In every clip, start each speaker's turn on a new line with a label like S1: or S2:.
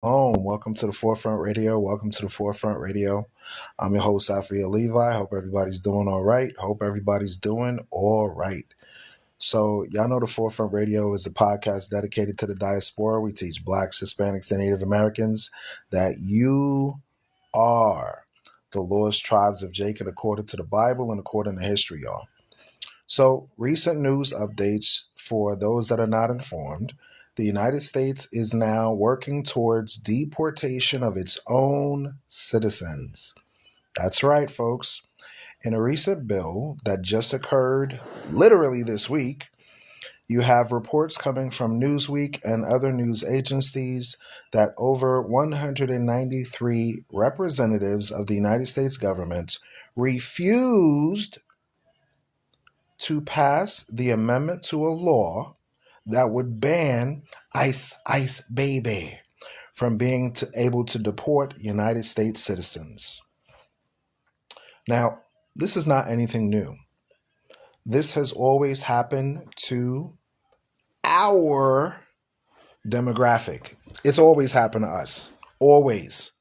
S1: Welcome to the Forefront Radio. Welcome to the Forefront Radio. I'm your host, Afria Levi. Hope everybody's doing all right. Hope everybody's doing all right. So, y'all know the Forefront Radio is a podcast dedicated to the diaspora. We teach Blacks, Hispanics, and Native Americans that you are the lost tribes of Jacob according to the Bible and according to history, y'all. So, recent news updates for those that are not informed. The United States is now working towards deportation of its own citizens. That's right, folks. In a recent bill that just occurred literally this week, you have reports coming from Newsweek and other news agencies that over 193 representatives of the United States government refused to pass the amendment to a law that would ban ICE baby from being able to deport United States citizens. Now, this is not anything new. This has always happened to our demographic. It's always happened to us. Always.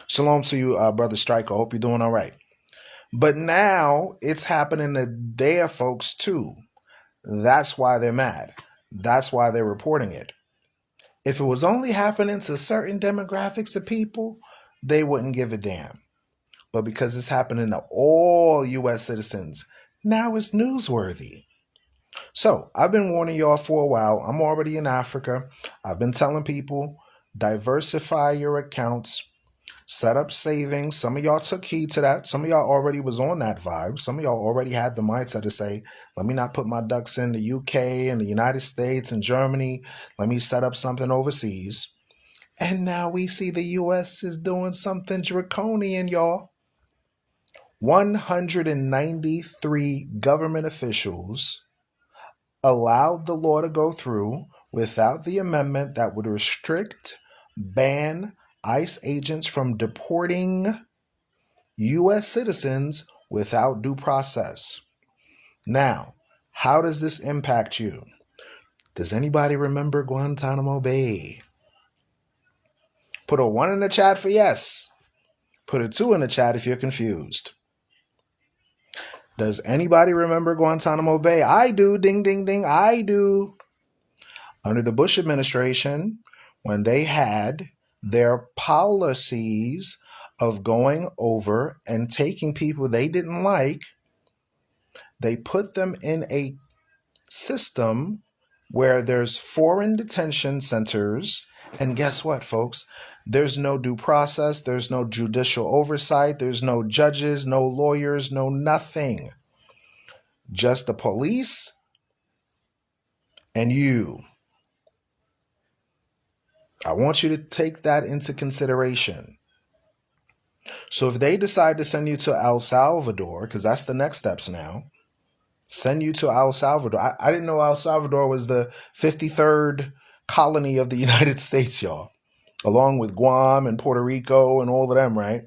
S1: Shalom to you, Brother Stryker. Hope you're doing all right. But now it's happening to their folks too. That's why they're mad. That's why they're reporting it. If it was only happening to certain demographics of people, they wouldn't give a damn. But because it's happening to all U.S. citizens, now it's newsworthy. So I've been warning y'all for a while. I'm already in Africa. I've been telling people, diversify your accounts, set up savings. Some of y'all took heed to that. Some of y'all already was on that vibe. Some of y'all already had the mindset to say, let me not put my ducks in the UK and the United States and Germany. Let me set up something overseas. And now we see the US is doing something draconian, y'all. 193 government officials allowed the law to go through without the amendment that would restrict, ban ICE agents from deporting U.S. citizens without due process. Now, how does this impact you? Does anybody remember Guantanamo Bay? Put a 1 in the chat for yes. Put a 2 in the chat if you're confused. Does anybody remember Guantanamo Bay? I do. Ding, ding, ding. I do. Under the Bush administration, when they had their policies of going over and taking people they didn't like, they put them in a system where there's foreign detention centers. And guess what, folks? There's no due process. There's no judicial oversight. There's no judges, no lawyers, no nothing. Just the police and you. I want you to take that into consideration. So if they decide to send you to El Salvador, because that's the next steps now, send you to El Salvador. I didn't know El Salvador was the 53rd colony of the United States, y'all, along with Guam and Puerto Rico and all of them, right?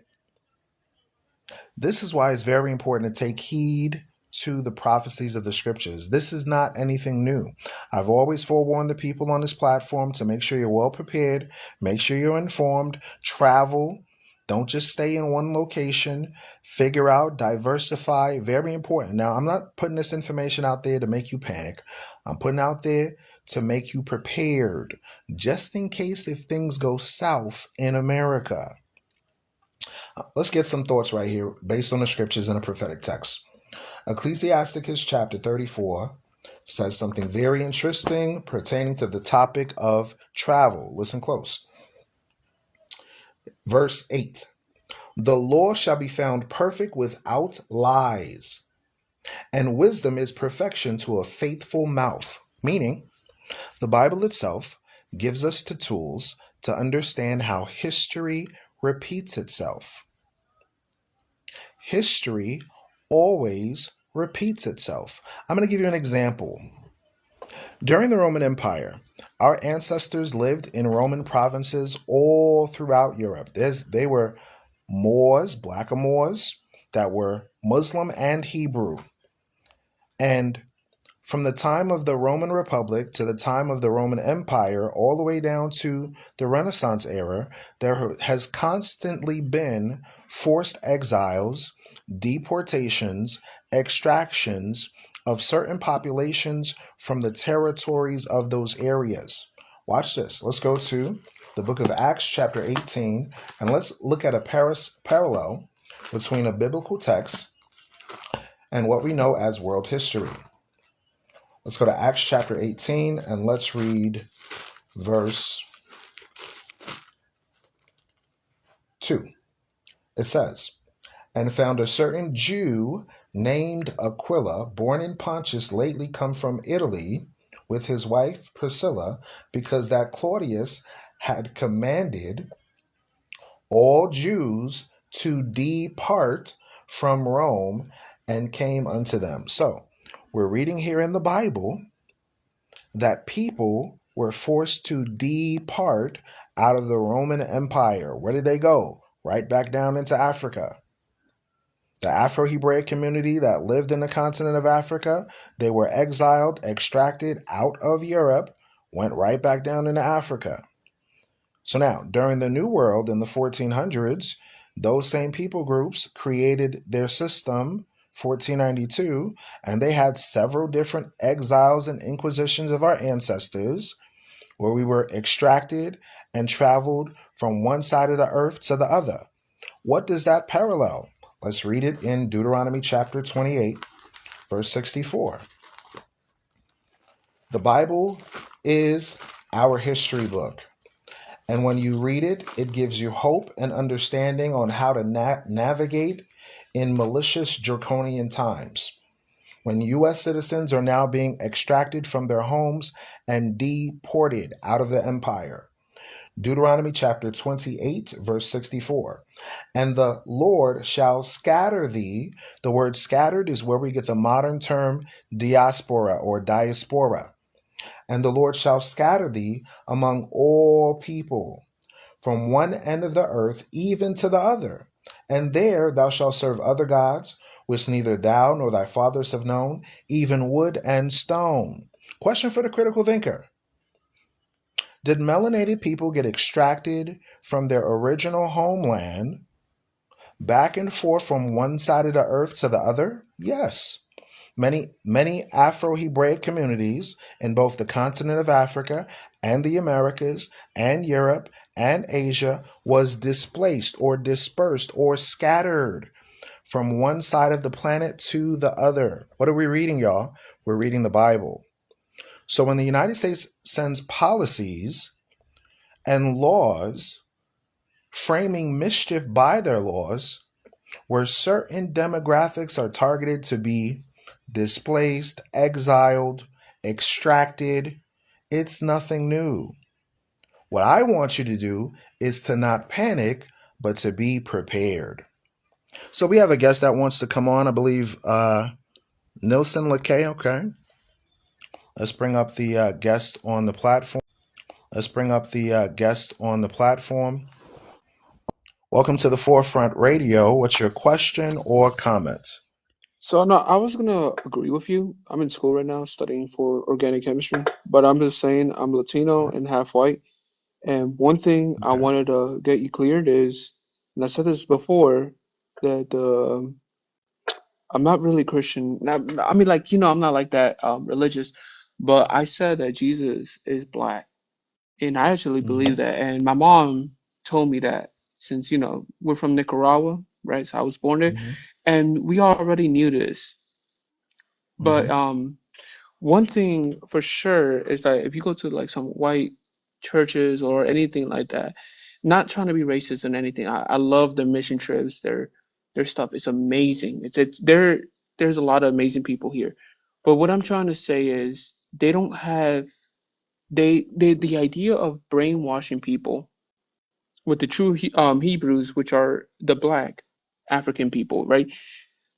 S1: This is why it's very important to take heed to the prophecies of the scriptures. This is not anything new. I've always forewarned the people on this platform to make sure you're well prepared, make sure you're informed, travel. Don't just stay in one location. Figure out, diversify. Very important. Now, I'm not putting this information out there to make you panic. I'm putting out there to make you prepared, just in case if things go south in America. Let's get some thoughts right here based on the scriptures and a prophetic text. Ecclesiasticus chapter 34 says something very interesting pertaining to the topic of travel. Listen close. Verse 8. The law shall be found perfect without lies, and wisdom is perfection to a faithful mouth. Meaning, the Bible itself gives us the tools to understand how history repeats itself. History always repeats itself. I'm going to give you an example. During the Roman Empire, our ancestors lived in Roman provinces all throughout Europe. They were Moors, blackamoors, that were Muslim and Hebrew. And from the time of the Roman Republic to the time of the Roman Empire, all the way down to the Renaissance era, there has constantly been forced exiles, deportations, extractions of certain populations from the territories of those areas. Watch this. Let's go to the book of Acts, chapter 18, and let's look at a parallel between a biblical text and what we know as world history. Let's go to Acts chapter 18 and let's read verse 2. It says, "And found a certain Jew named Aquila, born in Pontus, lately come from Italy, with his wife Priscilla, because that Claudius had commanded all Jews to depart from Rome, and came unto them." So, we're reading here in the Bible that people were forced to depart out of the Roman Empire. Where did they go? Right back down into Africa. The Afro-Hebraic community that lived in the continent of Africa, they were exiled, extracted out of Europe, went right back down into Africa. So now, during the New World in the 1400s, those same people groups created their system, 1492, and they had several different exiles and inquisitions of our ancestors where we were extracted and traveled from one side of the earth to the other. What does that parallel? Let's read it in Deuteronomy chapter 28, verse 64. The Bible is our history book. And when you read it, it gives you hope and understanding on how to navigate in malicious draconian times. When U.S. citizens are now being extracted from their homes and deported out of the empire. Deuteronomy chapter 28, verse 64. "And the Lord shall scatter thee." The word scattered is where we get the modern term diaspora or diaspora. "And the Lord shall scatter thee among all people, from one end of the earth even to the other. And there thou shalt serve other gods, which neither thou nor thy fathers have known, even wood and stone." Question for the critical thinker. Did melanated people get extracted from their original homeland back and forth from one side of the earth to the other? Yes. Many Afro-Hebraic communities in both the continent of Africa and the Americas and Europe and Asia was displaced or dispersed or scattered from one side of the planet to the other. What are we reading, y'all? We're reading the Bible. So when the United States sends policies and laws framing mischief by their laws, where certain demographics are targeted to be displaced, exiled, extracted, it's nothing new. What I want you to do is to not panic, but to be prepared. So we have a guest that wants to come on, I believe, Nilson LeKay. Okay. Let's bring up the guest on the platform. Welcome to the Forefront Radio. What's your question or comment?
S2: So no, I was gonna agree with you. I'm in school right now studying for organic chemistry, but I'm just saying I'm Latino and half white. And one thing I
S1: Okay.
S2: wanted to get you cleared is, and I said this before, that I'm not really Christian. I mean, like I'm not like that religious, but I said that Jesus is black, and I actually believe
S1: Mm-hmm.
S2: that. And my mom told me that since we're from Nicaragua, right? So I was born there,
S1: Mm-hmm.
S2: and we already knew this. But
S1: Mm-hmm.
S2: one thing for sure is that if you go to like some white churches or anything like that, not trying to be racist and anything, I love their mission trips. Their stuff is amazing. There's a lot of amazing people here. But what I'm trying to say is they don't have the idea of brainwashing people with the true Hebrews, which are the black African people, right?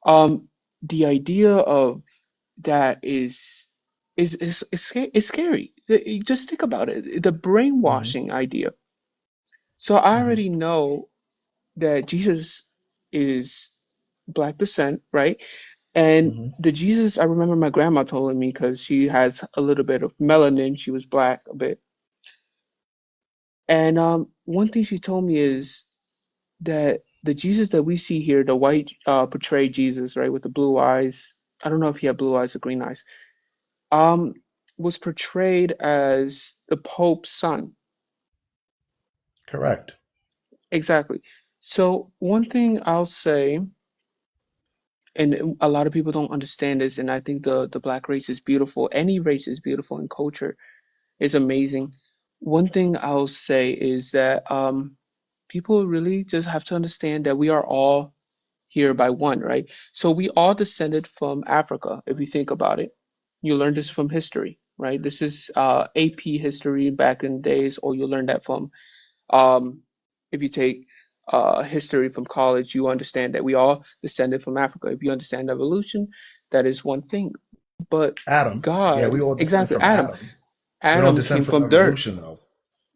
S2: Um, the idea of that is scary. Just think about it. The
S1: Mm-hmm.
S2: brainwashing idea. So I
S1: Mm-hmm.
S2: already know that Jesus is black descent, right? And
S1: Hmm.
S2: the Jesus, I remember my grandma told me because she has a little bit of melanin. She was black a bit. And one thing she told me is that the Jesus that we see here, the white portrayed Jesus, right, with the blue eyes. I don't know if he had blue eyes or green eyes. Um, was portrayed as the Pope's son.
S1: Correct.
S2: Exactly. So one thing I'll say, and a lot of people don't understand this, and I think the black race is beautiful. Any race is beautiful, and culture is amazing. One thing I'll say is that people really just have to understand that we are all here by one, right? So we all descended from Africa, if you think about it. You learn this from history, right? This is AP history back in the days, or you learn that from if you take history from college, you understand that we all descended from Africa. If you understand evolution, that is one thing. But
S1: Adam. Yeah, we
S2: God,
S1: all descend
S2: exactly,
S1: from
S2: Adam.
S1: Adam. We don't
S2: Adam
S1: descend
S2: came
S1: from
S2: from dirt.
S1: evolution, though.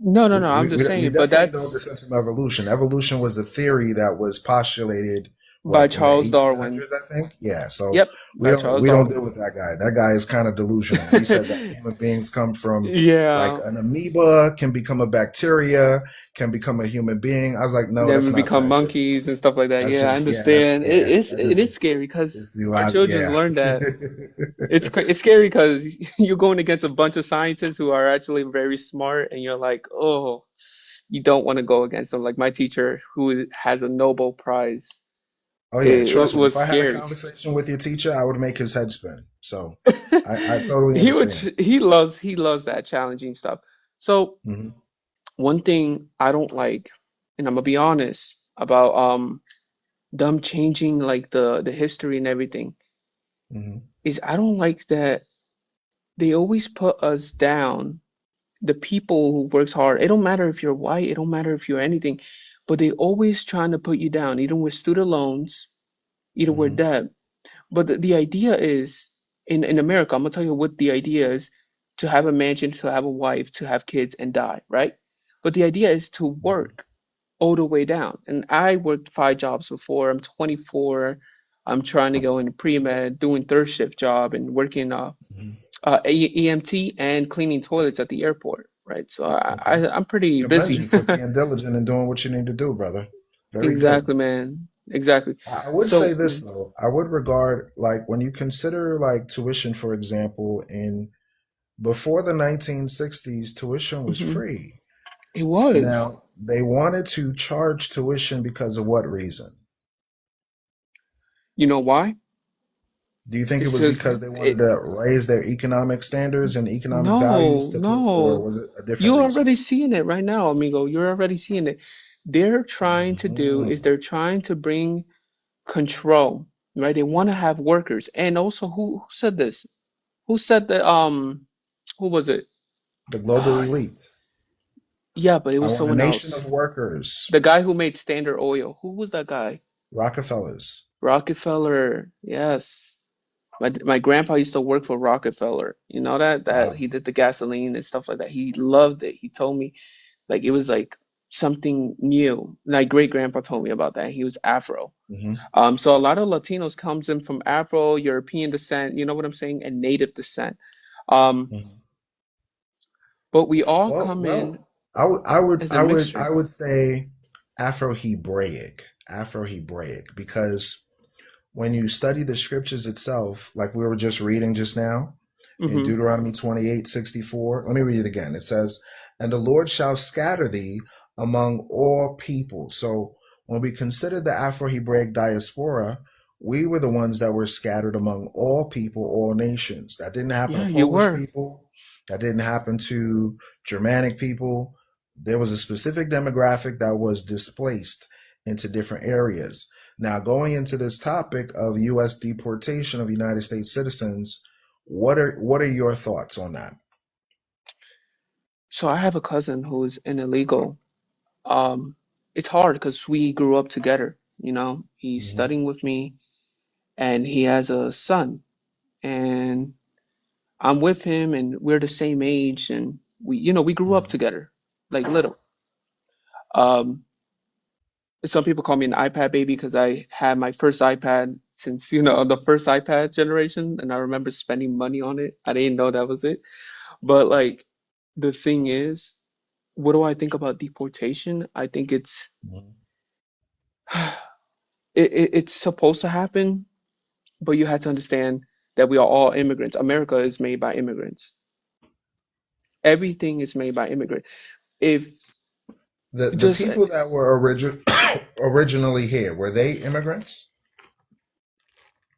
S2: No, no,
S1: We,
S2: no. I'm
S1: we,
S2: just
S1: we we
S2: saying, but
S1: definitely don't
S2: that's
S1: descend from evolution. Evolution was a theory that was postulated,
S2: by
S1: what, in the
S2: Charles Darwin.
S1: 1800s, I think? Yeah, so
S2: Yep,
S1: we
S2: by
S1: don't
S2: Charles
S1: we don't
S2: Darwin.
S1: deal with that guy. That guy is kind of delusional. He said that human beings come from like
S2: Yeah,
S1: an amoeba, can become a bacteria, can become a human being. I was like, no,
S2: then
S1: that's
S2: we
S1: not
S2: become
S1: scientific.
S2: monkeys and stuff like that.
S1: That's
S2: Yeah, I
S1: just
S2: understand.
S1: that
S2: It
S1: is
S2: is scary because
S1: it's the
S2: our
S1: lot.
S2: children
S1: Yeah.
S2: learn that. It's scary because you're going against a bunch of scientists who are actually very smart, and you're like, oh, you don't want to go against them. Like my teacher, who has a Nobel Prize,
S1: Oh yeah,
S2: it
S1: trust me. If
S2: was
S1: I had a
S2: scary.
S1: conversation with your teacher, I would make his head spin. So I totally
S2: He would
S1: understand.
S2: he loves that challenging stuff. So
S1: Hmm.
S2: one thing I don't like, and I'm gonna be honest about them changing like the history and everything,
S1: Hmm.
S2: is I don't like that they always put us down, the people who works hard. It don't matter if you're white, it don't matter if you're anything, but they always trying to put you down, either with student loans, either with
S1: Hmm.
S2: debt. But the idea is in America, I'm gonna tell you what the idea is: to have a mansion, to have a wife, to have kids and die, right? But the idea is to
S1: Hmm.
S2: work all the way down. And I worked 5 jobs before. I'm 24. I'm trying to go into pre-med, doing third shift job and working
S1: Hmm.
S2: EMT and cleaning toilets at the airport, right? So
S1: Okay.
S2: I'm pretty
S1: Commend
S2: busy.
S1: you for being diligent and doing what you need to do, brother. Very good.
S2: Exactly, man. Exactly.
S1: I would say
S2: So,
S1: this though. I would regard like when you consider like tuition, for example, in before the 1960s, tuition was
S2: mhm,
S1: free.
S2: it was.
S1: Now, they wanted to charge tuition because of what reason?
S2: You know why?
S1: Do you think it
S2: It's
S1: was
S2: just
S1: because they wanted
S2: it.
S1: to raise their economic standards and economic values
S2: No,
S1: to put, or
S2: no.
S1: was it a different
S2: You're
S1: reason?
S2: already seeing it right now, amigo. You're already seeing it. They're trying to do is
S1: Mhm.
S2: they're trying to bring control, right? They want to have workers. And also, who said this? Who said that? Who was it?
S1: The global
S2: Uh,
S1: elite.
S2: yeah, but it
S1: I
S2: was
S1: want a
S2: someone
S1: nation
S2: else.
S1: of workers.
S2: The guy who made Standard Oil. Who was that guy?
S1: Rockefellers.
S2: Rockefeller. Yes. My grandpa used to work for Rockefeller. You know that
S1: Wow.
S2: he did the gasoline and stuff like that. He loved it. He told me like it was like something new. My great grandpa told me about that. He was Afro.
S1: Hmm.
S2: So a lot of Latinos comes in from Afro, European descent, you know what I'm saying, and native descent. Um,
S1: Hmm.
S2: but we all
S1: Well,
S2: come in
S1: well,
S2: as a
S1: I
S2: mixture.
S1: would say Afro-Hebraic, Afro-Hebraic, because when you study the scriptures itself, like we were just reading just now in
S2: Hmm.
S1: Deuteronomy 28:64, let me read it again. It says, "And the Lord shall scatter thee among all people." So when we consider the Afro-Hebraic diaspora, we were the ones that were scattered among all people, all nations. That didn't happen to
S2: Yeah, you
S1: Polish
S2: were.
S1: people. That didn't happen to Germanic people. There was a specific demographic that was displaced into different areas. Now, going into this topic of U.S. deportation of United States citizens, what are your thoughts on that?
S2: So I have a cousin who's an illegal. Um, it's hard because we grew up together. You know, he's
S1: Hmm.
S2: studying with me, and he has a son, and I'm with him, and we're the same age, and we grew up
S1: Hmm.
S2: together, like little. Um, some people call me an iPad baby because I had my first iPad since, the first iPad generation, and I remember spending money on it. I didn't know that was it. But like the thing is, what do I think about deportation? I think
S1: Mhm.
S2: it's supposed to happen, but you have to understand that we are all immigrants. America is made by immigrants. Everything is made by immigrants. If
S1: The
S2: just
S1: people that were originally here, were they immigrants?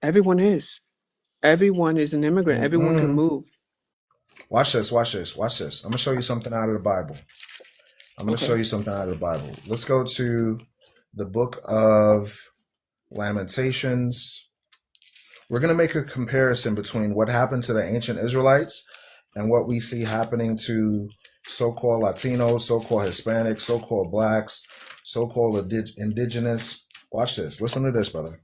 S2: everyone is, everyone is an immigrant. Everyone can
S1: Mm-mm.
S2: move.
S1: Watch this, watch this, watch this. I'm gonna show you something out of the Bible. I'm gonna show
S2: Okay.
S1: you something out of the Bible. Let's go to the book of Lamentations. We're going to make a comparison between what happened to the ancient Israelites and what we see happening to so called Latinos, so called Hispanics, so called blacks, so called indigenous. Watch this. Listen to this, brother.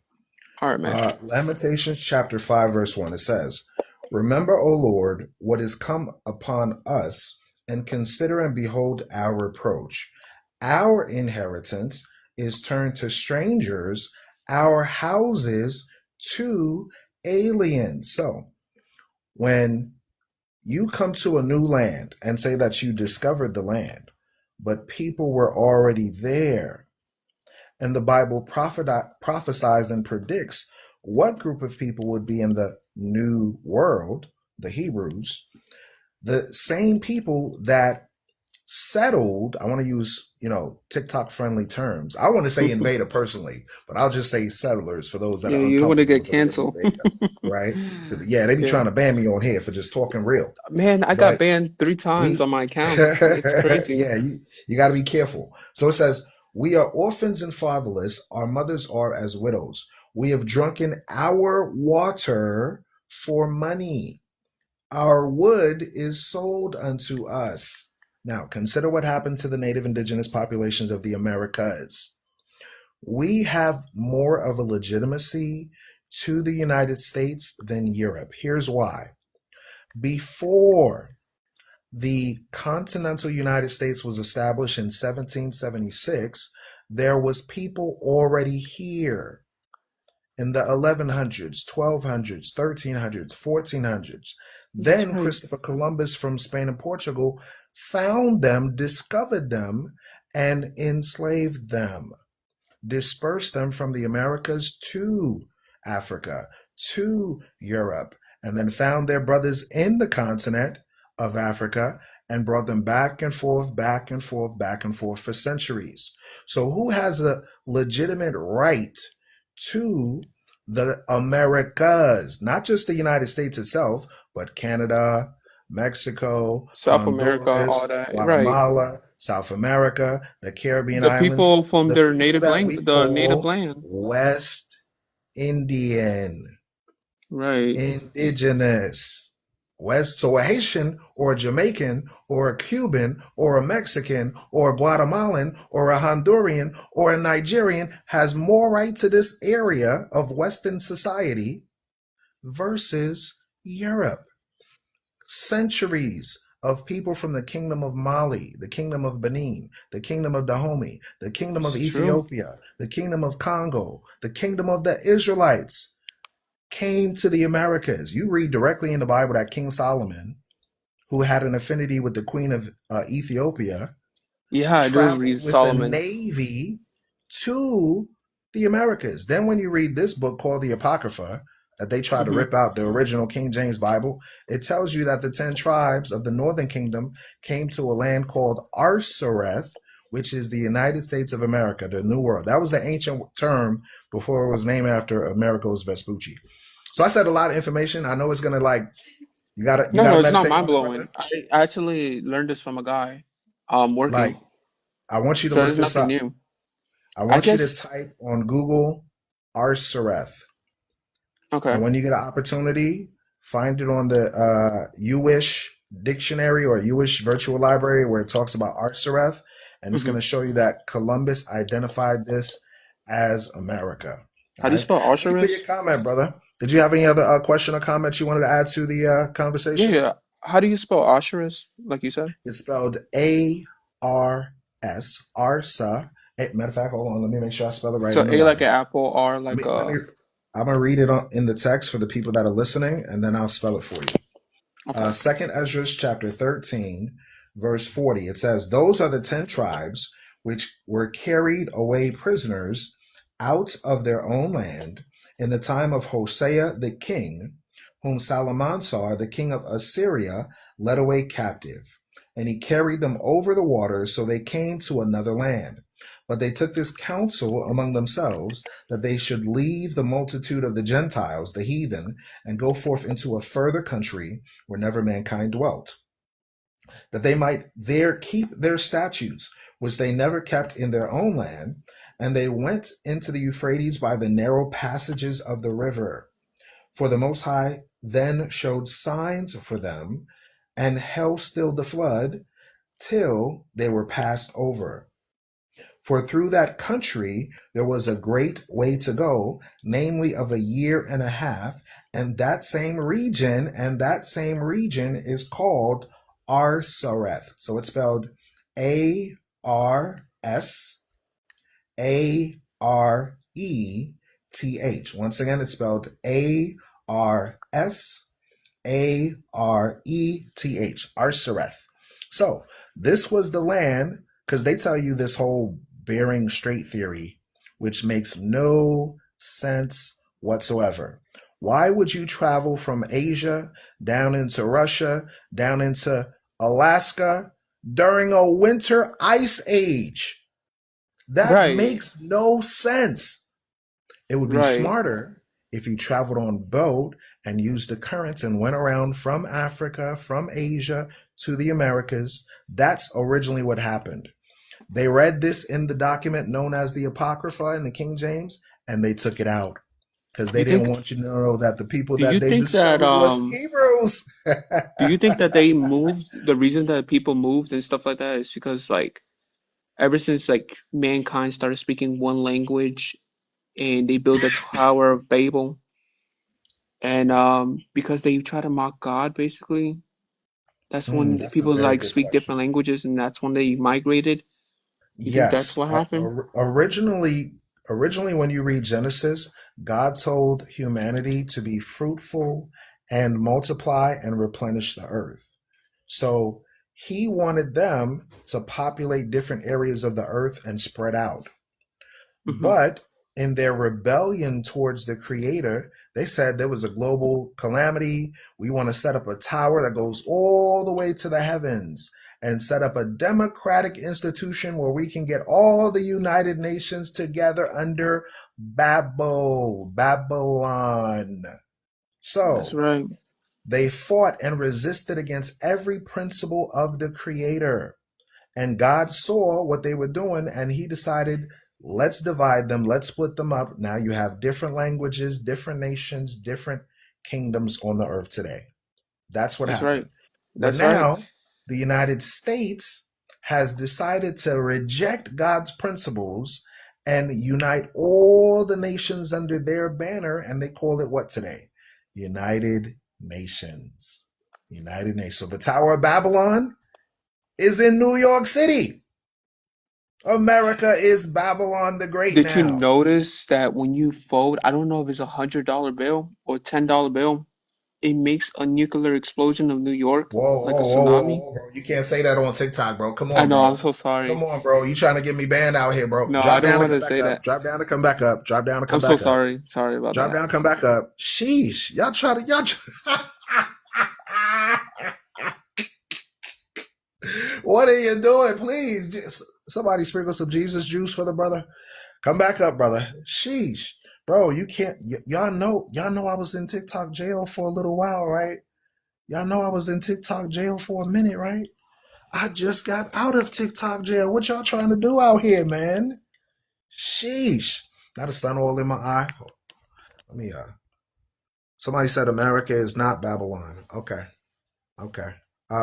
S2: All right, man.
S1: Lamentations chapter 5, verse 1. It says, Remember, O Lord, what is come upon us, and consider and behold our reproach. Our inheritance is turned to strangers, our houses to aliens. So, when you come to a new land and say that you discovered the land, but people were already there, and the Bible prophesies and predicts what group of people would be in the new world, the Hebrews, the same people that settled. I want to use, TikTok friendly terms. I want to say invader personally, but I'll just say settlers for those that
S2: Yeah,
S1: are
S2: you want to
S1: uncomfortable
S2: get
S1: with the word
S2: canceled.
S1: invader, right? Yeah, they be
S2: Yeah.
S1: trying to ban me on here for just talking real.
S2: Man, I got
S1: But
S2: banned 3 times on
S1: we
S2: my account. It's crazy.
S1: yeah, you got to be careful. So it says, we are orphans and fatherless, our mothers are as widows. We have drunken our water for money, our wood is sold unto us. Now consider what happened to the native indigenous populations of the Americas. We have more of a legitimacy to the United States than Europe. Here's why. Before the continental United States was established in 1776, there was people already here in the 1100s, 1200s, 1300s, 1400s.
S2: That's
S1: Then
S2: right.
S1: Christopher Columbus from Spain and Portugal found them, discovered them, and enslaved them, dispersed them from the Americas to Africa, to Europe, and then found their brothers in the continent of Africa and brought them back and forth, back and forth, back and forth for centuries. So, who has a legitimate right to the Americas? Not just the United States itself, but Canada, Mexico,
S2: South America, all
S1: Honduras,
S2: that. Right.
S1: Guatemala, South America, the Caribbean
S2: The
S1: islands,
S2: people from
S1: the
S2: their
S1: people
S2: native
S1: that
S2: lang
S1: we
S2: the native
S1: call
S2: land.
S1: West Indian,
S2: Right.
S1: indigenous. West, so a Haitian or a Jamaican or a Cuban or a Mexican or a Guatemalan or a Honduran or a Nigerian has more right to this area of Western society versus Europe. Centuries of people from the kingdom of Mali, the kingdom of Benin, the kingdom of Dahomey, the kingdom of
S2: It's true.
S1: Ethiopia, the kingdom of Congo, the kingdom of the Israelites came to the Americas. You read directly in the Bible that King Solomon, who had an affinity with the queen of Ethiopia,
S2: Yeah, I do
S1: traveled
S2: read
S1: with a
S2: Solomon.
S1: navy to the Americas. Then, when you read this book called the Apocrypha, that they try to
S2: Hmm.
S1: rip out the original King James Bible, it tells you that the 10 tribes of the northern kingdom came to a land called Arsareth, which is the United States of America, the New World. That was the ancient term before it was named after Amerigo's Vespucci. So I said a lot of information. I know it's gonna like you
S2: No,
S1: gotta
S2: no, it's not
S1: meditate
S2: mind
S1: on it,
S2: blowing.
S1: brother.
S2: I actually learned this from a guy
S1: Like
S2: working.
S1: I want you to
S2: So
S1: look
S2: it's
S1: this
S2: nothing
S1: up.
S2: new.
S1: I
S2: I
S1: want you to
S2: guess
S1: type on Google Arsareth. And
S2: okay.
S1: when you get an opportunity, find it on the Uish dictionary or Uish virtual library where it talks about Arsareth. And it's
S2: Hmm.
S1: going to show you that Columbus identified this as America.
S2: How
S1: All
S2: do you
S1: right.
S2: spell
S1: Thank you for your
S2: Osiris?
S1: comment, brother. Did you have any other question or comments you wanted to add to the
S2: Yeah,
S1: conversation?
S2: yeah. How do you spell Osiris, like you said?
S1: It's spelled ARS, Arsa, Matter of fact, hold on. Let me make sure I spell it right
S2: So
S1: in the
S2: A like
S1: Bible.
S2: an apple, R
S1: Let me
S2: like
S1: let me.
S2: a.
S1: I'm gonna read it in the text for the people that are listening, and then I'll spell it for you.
S2: Okay.
S1: Second Ezra chapter 13, verse 40. It says, "Those are the 10 tribes which were carried away prisoners out of their own land in the time of Hosea the king, whom Salmansar the king of Assyria led away captive. And he carried them over the waters, so they came to another land. But they took this counsel among themselves that they should leave the multitude of the Gentiles, the heathen, and go forth into a further country where never mankind dwelt, that they might there keep their statutes, which they never kept in their own land. And they went into the Euphrates by the narrow passages of the river. For the Most High then showed signs for them, and held still the flood till they were passed over. For through that country there was a great way to go, namely of a year and a half, and that same region is called Arsareth. So it's spelled Arsareth. Once again, it's spelled Areth, Arsareth. So this was the land, because they tell you this whole Bering Strait theory, which makes no sense whatsoever. Why would you travel from Asia down into Russia, down into Alaska during a winter ice age? That
S2: Right.
S1: makes no sense. It would be
S2: Right.
S1: smarter if you traveled on boat and used the currents and went around from Africa, from Asia to the Americas. That's originally what happened. They read this in the document known as the Apocrypha in the King James, and they took it out because they
S2: You
S1: didn't
S2: think?
S1: want you to know that the people
S2: Do you
S1: that they
S2: think that
S1: discovered was Hebrews.
S2: Do you think that they moved? The reason that people moved and stuff like that is because like ever since like mankind started speaking one language and they built the Tower of Babel, and because they try to mock God basically. That's when
S1: That's a
S2: people
S1: very
S2: like
S1: good
S2: speak different
S1: question.
S2: languages, and that's when they migrated. You think that's
S1: Yes,
S2: what happened?
S1: originally, when you read Genesis, God told humanity to be fruitful and multiply and replenish the earth. So he wanted them to populate different areas of the earth and spread out.
S2: Hmm.
S1: But in their rebellion towards the creator, they said there was a global calamity. We want to set up a tower that goes all the way to the heavens and set up a democratic institution where we can get all the United Nations together under Babylon.
S2: That's
S1: So
S2: right.
S1: they fought and resisted against every principle of the creator. And God saw what they were doing and he decided, let's divide them, let's split them up. Now you have different languages, different nations, different kingdoms on the earth today. That's what
S2: That's right.
S1: happened. But
S2: That's right.
S1: now the United States has decided to reject God's principles and unite all the nations under their banner. And they call it what today? United Nations. United Nations. So the Tower of Babylon is in New York City. America is Babylon the Great
S2: Did you
S1: now.
S2: notice that when you fold, I don't know if it's $100 bill or $10 bill, it makes a nuclear explosion of New York,
S1: Whoa,
S2: like a
S1: whoa, whoa, whoa,
S2: tsunami?
S1: whoa, bro. You can't say that on TikTok, bro. Come
S2: I
S1: on,
S2: know, I'm
S1: bro.
S2: so sorry.
S1: Come on, bro. You trying to get me banned out here, bro.
S2: No, I
S1: Drop
S2: don't
S1: down and
S2: want
S1: come
S2: to
S1: back
S2: say
S1: up.
S2: that.
S1: Drop down and come back up. Drop down and
S2: I'm
S1: come
S2: so
S1: back up.
S2: sorry. Sorry about
S1: Drop
S2: that.
S1: down, come back up. Sheesh. What are you doing? Please. Somebody sprinkle some Jesus juice for the brother. Come back up, brother. Sheesh. Bro, you can't y'all know I was in TikTok jail for a little while, right? Y'all know I was in TikTok jail for a minute, right? I just got out of TikTok jail. What y'all trying to do out here, man? Sheesh. Now the sun all in my eye. Let me somebody said America is not Babylon. Okay. Okay.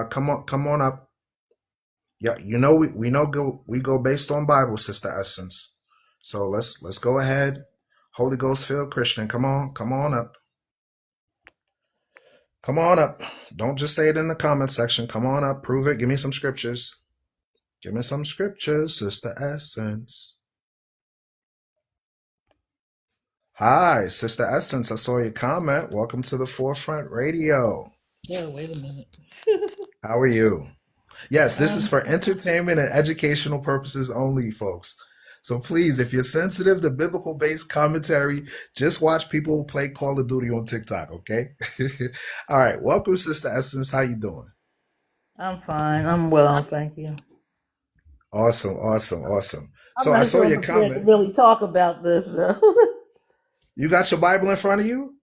S1: Come on up. Yeah, we go based on Bible, Sister Essence. So let's go ahead. Holy Ghost filled Christian. Come on up. Come on up. Don't just say it in the comment section. Come on up. Prove it. Give me some scriptures. Give me some scriptures, Sister Essence. Hi, Sister Essence. I saw your comment. Welcome to the Forefront Radio.
S3: Yeah, wait a minute.
S1: How are you? Yes, this is
S3: Um,
S1: for entertainment and educational purposes only, folks. So please, if you're sensitive to biblical based commentary, just watch people play Call of Duty on TikTok, okay? All right, welcome, Sister Essence. How you doing?
S3: I'm fine. I'm well, thank you.
S1: Awesome, awesome, awesome.
S3: I'm
S1: So I
S3: not
S1: saw
S3: sure I'm
S1: your
S3: prepared to
S1: comment.
S3: really talk about this, though.
S1: You got your Bible in front of you?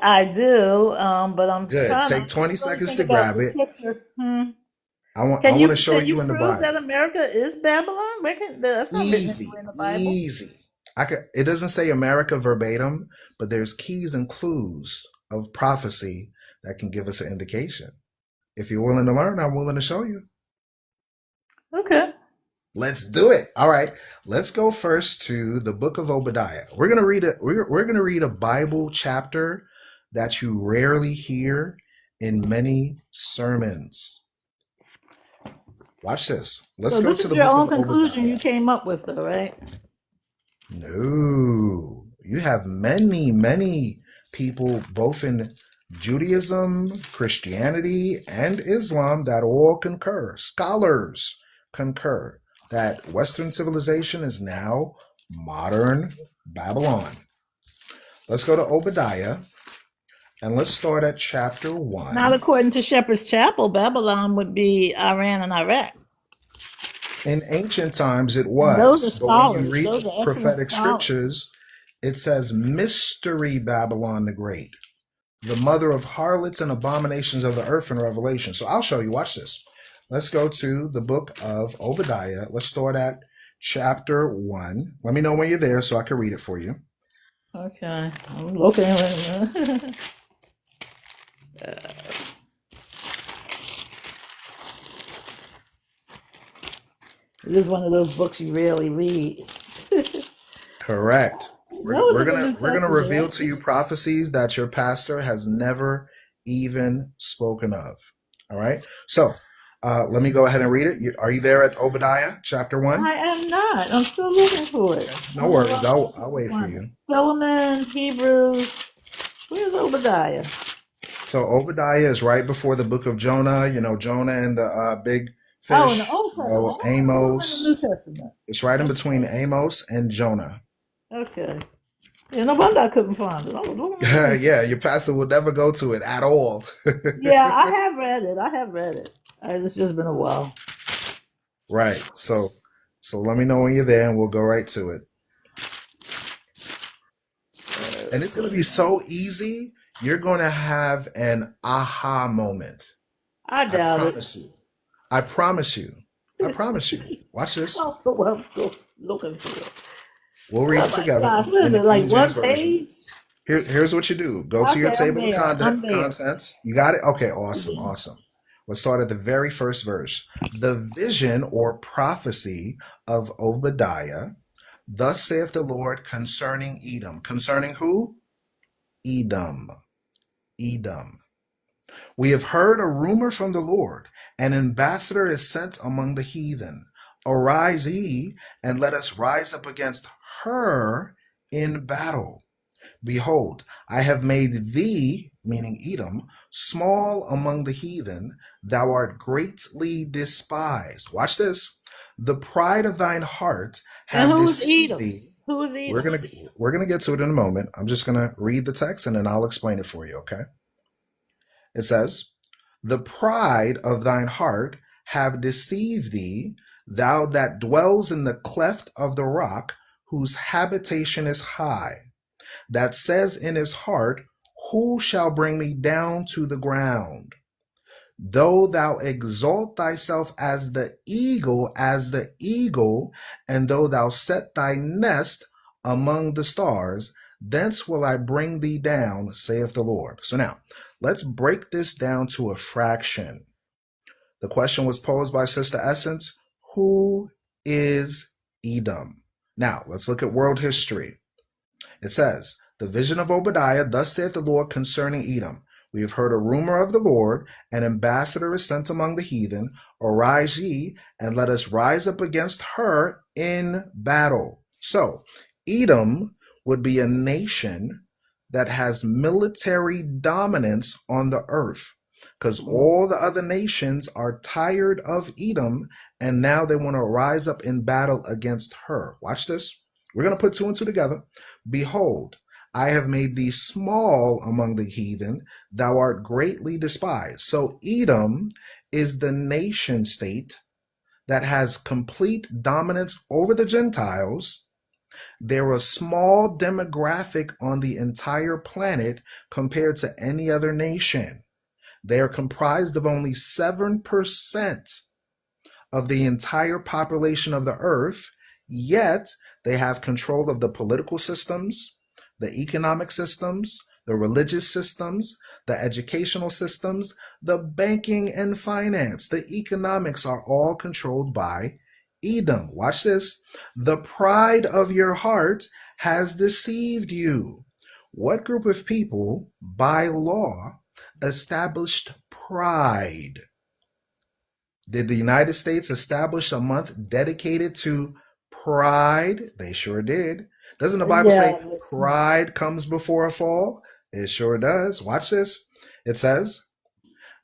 S3: I do, but I'm
S1: Good.
S3: trying
S1: Take
S3: to
S1: 20
S3: really
S1: seconds
S3: think
S1: to
S3: about
S1: grab
S3: the
S1: it.
S3: scripture.
S1: I want to show
S3: Can
S1: you
S3: you
S1: in the
S3: prove that
S1: Bible.
S3: America is Babylon? That's not written anywhere
S1: Easy,
S3: in the Bible.
S1: easy. It doesn't say America verbatim, but there's keys and clues of prophecy that can give us an indication. If you're willing to learn, I'm willing to show you.
S3: Okay.
S1: Let's do it. All right. Let's go first to the book of Obadiah. We're gonna read a Bible chapter that you rarely hear in many sermons. Watch this. Let's
S3: So
S1: go
S3: this
S1: to
S3: is
S1: the
S3: your
S1: book
S3: own
S1: of
S3: conclusion you
S1: Obadiah.
S3: came up with, though, right?
S1: No, you have many, many people, both in Judaism, Christianity, and Islam, that all concur. Scholars concur that Western civilization is now modern Babylon. Let's go to Obadiah and let's start at chapter
S3: Not
S1: 1.
S3: according to Shepherd's Chapel. Babylon would be Iran and Iraq.
S1: In ancient times, it
S3: And those
S1: was,
S3: are
S1: but when you
S3: scholars.
S1: read
S3: Those
S1: the
S3: are excellent
S1: prophetic
S3: scholars.
S1: scriptures, it says Mystery Babylon the Great, the mother of harlots and abominations of the earth in Revelation. So I'll show you. Watch this. Let's go to the book of Obadiah. Let's start at chapter 1. Let me know when you're there so I can read it for you.
S3: Okay, I'm looking. Wait a minute. This is one of those books you rarely read.
S1: Correct.
S3: No, it's
S1: We're
S3: in the
S1: gonna
S3: New
S1: we're gonna
S3: Testament,
S1: reveal
S3: right?
S1: to you prophecies that your pastor has never even spoken of. All right. So let me go ahead and read it. Are you there at Obadiah chapter
S3: I
S1: 1?
S3: am not. I'm still looking for it.
S1: Okay.
S3: I
S1: No
S3: don't know why
S1: worries.
S3: I'm not
S1: I'll
S3: able to
S1: wait for
S3: find it.
S1: you.
S3: Philemon, Hebrews. Where's Obadiah?
S1: So Obadiah is right before the book of Jonah. You know, Jonah and the big
S3: Oh, in the
S1: fish.
S3: Old
S1: You
S3: Testament.
S1: know,
S3: I thought it was in the New
S1: Amos.
S3: Testament.
S1: It's right in between
S3: Okay.
S1: Amos and Jonah.
S3: Okay. Yeah, no wonder I couldn't find it. I was looking for it.
S1: Yeah, your pastor will never go to it at all.
S3: Yeah, I have read it. I have read it. It's just been a while.
S1: Right. So let me know when you're there and we'll go right to it. And it's going to be so easy. You're going to have an aha moment.
S3: I
S1: I
S3: doubt it.
S1: promise you. I promise you. I promise you. Watch this.
S3: Oh, well, I'm still looking for it.
S1: We'll read
S3: Oh
S1: it
S3: my
S1: together
S3: gosh, what
S1: in
S3: is
S1: the
S3: it? Like
S1: King James
S3: one
S1: Version.
S3: page?
S1: Here's what you do. Go to your
S3: Okay, I'm
S1: table of
S3: there. I'm there.
S1: contents. You got it? Okay, awesome,
S3: Yeah.
S1: awesome. Let's start at the very first verse. The vision or prophecy of Obadiah. Thus saith the Lord concerning Edom. Concerning who? Edom. Edom. We have heard a rumor from the Lord. An ambassador is sent among the heathen. Arise ye, and let us rise up against her in battle. Behold, I have made thee, meaning Edom, small among the heathen. Thou art greatly despised. Watch this. The pride of thine heart
S3: And
S1: have
S3: who's
S1: deceived
S3: Edom?
S1: thee.
S3: Who's
S1: We're
S3: Edom?
S1: gonna we're gonna get to it in a moment. I'm just gonna read the text and then I'll explain it for you, okay? It says, The pride of thine heart have deceived thee, thou that dwells in the cleft of the rock, whose habitation is high, that says in his heart, Who shall bring me down to the ground? Though thou exalt thyself as the eagle, and though thou set thy nest among the stars, thence will I bring thee down, saith the Lord. So now, let's break this down to a fraction. The question was posed by Sister Essence, who is Edom? Now, let's look at world history. It says, The vision of Obadiah, thus saith the Lord concerning Edom. We have heard a rumor of the Lord, an ambassador is sent among the heathen. Arise ye, and let us rise up against her in battle. So, Edom would be a nation that has military dominance on the earth, because all the other nations are tired of Edom and now they want to rise up in battle against her. Watch this. We're going to put two and two together. Behold, I have made thee small among the heathen, thou art greatly despised. So Edom is the nation state that has complete dominance over the Gentiles. They're a small demographic on the entire planet compared to any other nation. They are comprised of only 7% of the entire population of the earth, yet they have control of the political systems, the economic systems, the religious systems, the educational systems, the banking and finance. The economics are all controlled by Edom. Watch this. The pride of your heart has deceived you. What group of people, by law, established pride? Did the United States establish a month dedicated to pride? They sure did. Doesn't the Bible say
S3: Yeah.
S1: pride comes before a fall? It sure does. Watch this. It says,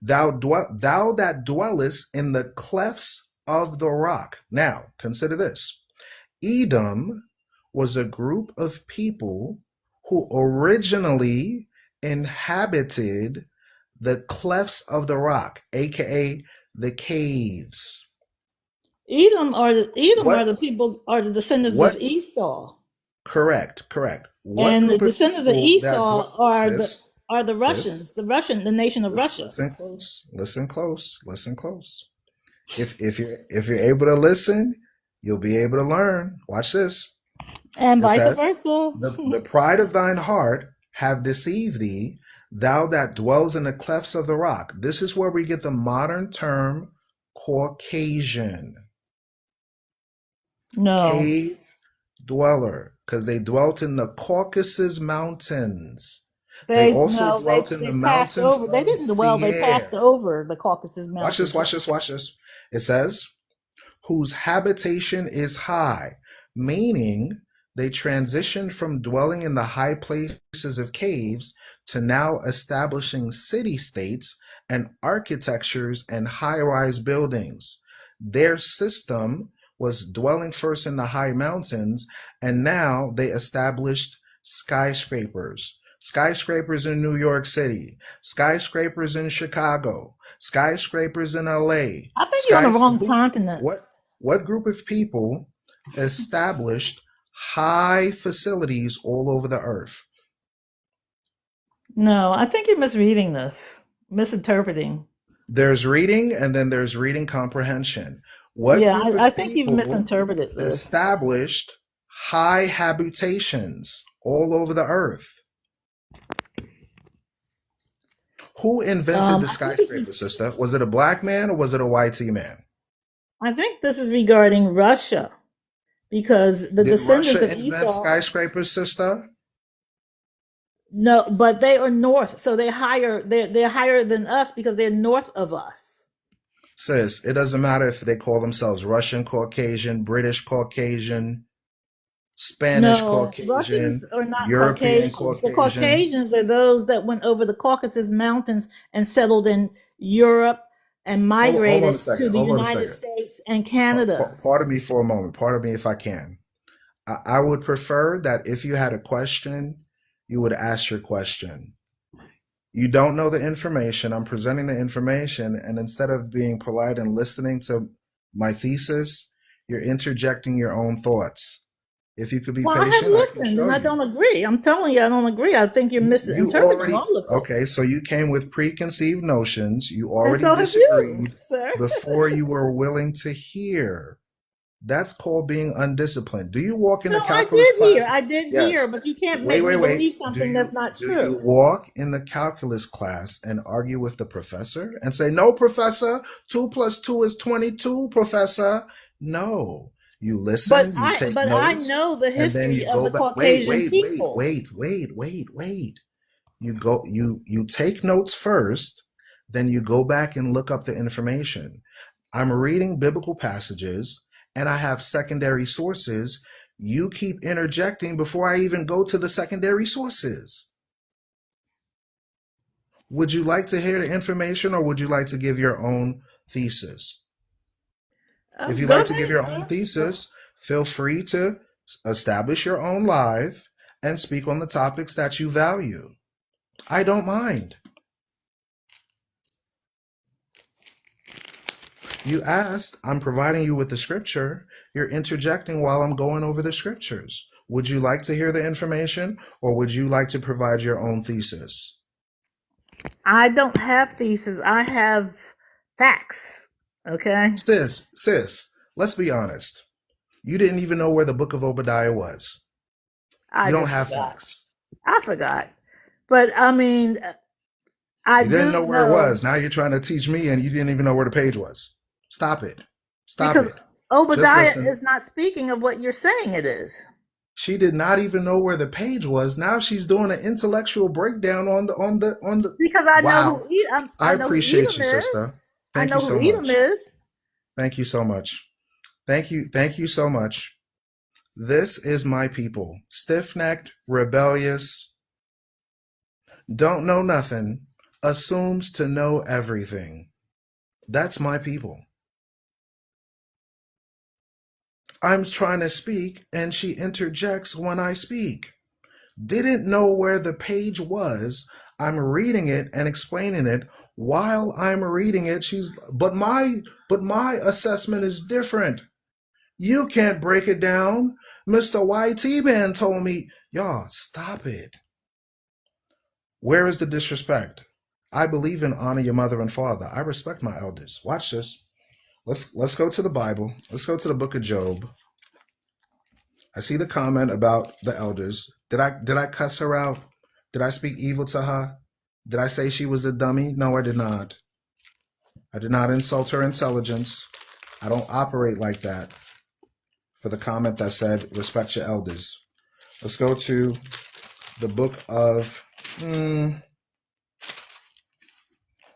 S1: thou that dwellest in the clefts of the rock. Now, consider this. Edom was a group of people who originally inhabited the clefts of the rock, aka the caves.
S3: Edom are
S1: What
S3: the people are the descendants of
S1: what
S3: Esau,
S1: correct. What
S3: and the
S1: group of
S3: descendants of
S1: people that
S3: Esau
S1: sis
S3: are the
S1: sis
S3: Russians, the nation of Russia.
S1: listen close. Listen close. If you're able to listen, you'll be able to learn. Watch this.
S3: And
S1: It
S3: vice
S1: says,
S3: versa.
S1: the pride of thine heart have deceived thee, thou that dwells in the clefts of the rock. This is where we get the modern term Caucasian.
S3: No,
S1: Cave dweller, because they dwelt in the Caucasus Mountains. They also dwelt in the
S3: they passed
S1: mountains
S3: over. They
S1: of
S3: didn't dwell. They passed
S1: Seir.
S3: over the Caucasus
S1: Watch this,
S3: Mountains.
S1: watch this, watch this. It says, whose habitation is high, meaning they transitioned from dwelling in the high places of caves to now establishing city-states and architectures and high-rise buildings. Their system was dwelling first in the high mountains, and now they established skyscrapers. Skyscrapers in New York City, skyscrapers in Chicago, skyscrapers in LA.
S3: I think you're on the wrong
S1: Who,
S3: continent.
S1: what group of people established high facilities all over the earth?
S3: No, I think you're misreading this, misinterpreting.
S1: There's reading and then there's reading comprehension. What
S3: Yeah,
S1: group
S3: I
S1: of
S3: think you've
S1: people
S3: misinterpreted this.
S1: established high habitations all over the earth? Who invented the
S3: I think
S1: skyscraper, sister? Was it a black man or was it a white man?
S3: I think this is regarding Russia because the
S1: Did
S3: descendants
S1: Russia
S3: of
S1: invent
S3: Esau.
S1: skyscrapers, sister?
S3: No, but they are north, so they're higher than us because they're north of us.
S1: Sis, it doesn't matter if they call themselves Russian Caucasian, British Caucasian, Spanish
S3: No, Russians
S1: Caucasian,
S3: are not
S1: European
S3: Caucasians. The
S1: Caucasian.
S3: Caucasians are those that went over the Caucasus Mountains and settled in Europe and
S1: Hold on a
S3: migrated to
S1: second.
S3: the
S1: Hold on a
S3: United
S1: second.
S3: States and Canada.
S1: Pardon me for a moment. Pardon me if I can. I would prefer that if you had a question, you would ask your question. You don't know the information. I'm presenting the information, and instead of being polite and listening to my thesis, you're interjecting your own thoughts. If you could be
S3: Well, I have
S1: patient, I can
S3: listened
S1: show
S3: and I
S1: you.
S3: don't agree. I'm telling you, I don't agree. I think you're
S1: You
S3: misinterpreting
S1: already,
S3: all of
S1: okay,
S3: this.
S1: so you came with preconceived notions. You
S3: And
S1: already
S3: so have you,
S1: disagreed
S3: sir.
S1: before you were willing to hear. That's called being undisciplined. Do you walk in
S3: No,
S1: the calculus class?
S3: I did hear,
S1: Yes.
S3: but you can't
S1: Wait,
S3: make
S1: wait,
S3: me
S1: wait.
S3: believe something that's not
S1: Do you
S3: true.
S1: walk in the calculus class and argue with the professor and say, "No, professor, 2 plus 2 is 22, professor"? No. You listen, you take
S3: But I
S1: notes,
S3: know the
S1: and then
S3: history
S1: you
S3: of
S1: go
S3: the
S1: back.
S3: Caucasian people.
S1: Wait. You take notes first, then you go back and look up the information. I'm reading biblical passages and I have secondary sources. You keep interjecting before I even go to the secondary sources. Would you like to hear the information, or would you like to give your own thesis? If you
S3: Go
S1: like to give your
S3: ahead.
S1: own thesis, feel free to establish your own live and speak on the topics that you value. I don't mind. You asked, I'm providing you with the scripture. You're interjecting while I'm going over the scriptures. Would you like to hear the information, or would you like to provide your own thesis?
S3: I don't have thesis. I have facts. Okay.
S1: Sis, let's be honest. You didn't even know where the book of Obadiah was.
S3: I
S1: You don't
S3: just
S1: have
S3: forgot.
S1: facts.
S3: I forgot. But I mean, I
S1: You didn't
S3: do
S1: know where it
S3: know
S1: was. Now you're trying to teach me, and you didn't even know where the page was. Stop it. Stop
S3: because
S1: it. Just
S3: Obadiah
S1: listen.
S3: is not speaking of what you're saying it is.
S1: She did not even know where the page was. Now she's doing an intellectual breakdown on the.
S3: Because I know
S1: Wow.
S3: who
S1: I
S3: I know who
S1: appreciate
S3: Edom
S1: you,
S3: is.
S1: sister.
S3: I
S1: Thank you
S3: know who
S1: so
S3: Edom
S1: much.
S3: is.
S1: Thank you so much. Thank you so much. This is my people. Stiff-necked, rebellious, don't know nothing, assumes to know everything. That's my people. I'm trying to speak, and she interjects when I speak. Didn't know where the page was. I'm reading it and explaining it. While I'm reading it, but my assessment is different. You can't break it down. Mr. YT Man told me, y'all, stop it. Where is the disrespect? I believe in honor your mother and father. I respect my elders. Watch this. Let's go to the Bible. Let's go to the book of Job. I see the comment about the elders. Did I cuss her out? Did I speak evil to her? Did I say she was a dummy? No, I did not. I did not insult her intelligence. I don't operate like that. For the comment that said, respect your elders. Let's go to the book of,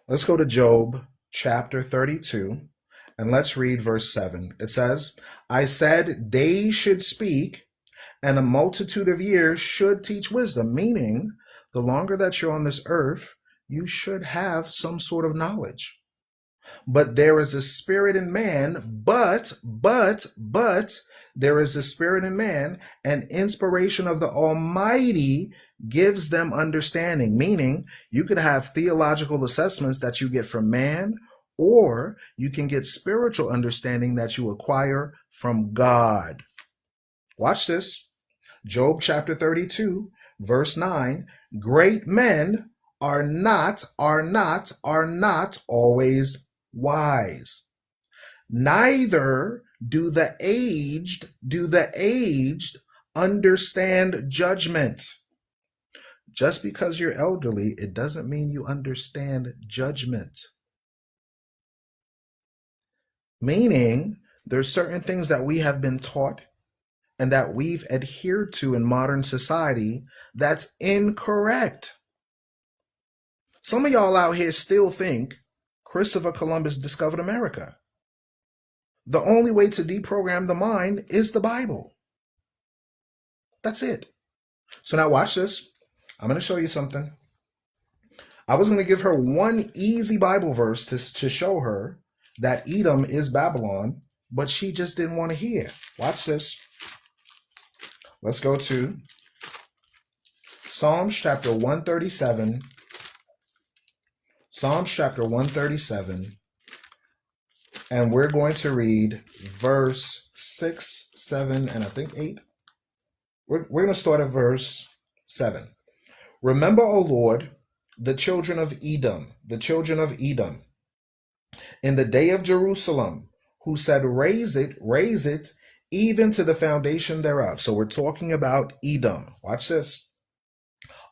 S1: let's go to Job chapter 32, and let's read verse 7. It says, I said they should speak, and a multitude of years should teach wisdom, meaning the longer that you're on this earth, you should have some sort of knowledge. But there is a spirit in man, but there is a spirit in man, and inspiration of the Almighty gives them understanding, meaning you could have theological assessments that you get from man, or you can get spiritual understanding that you acquire from God. Watch this. Job chapter 32, verse 9, great men are not always wise. Neither do the aged understand judgment. Just because you're elderly, it doesn't mean you understand judgment. Meaning, there's certain things that we have been taught and that we've adhered to in modern society that's incorrect. Some of y'all out here still think Christopher Columbus discovered America. The only way to deprogram the mind is the Bible. That's it. So now watch this. I'm going to show you something. I was going to give her one easy Bible verse to show her that Edom is Babylon, but she just didn't want to hear. Watch this. Let's go to Psalms chapter 137. Psalms chapter 137. And we're going to read verse 6, 7, and I think 8. We're going to start at verse 7. Remember, O Lord, the children of Edom, in the day of Jerusalem, who said, raise it, even to the foundation thereof. So we're talking about Edom. Watch this.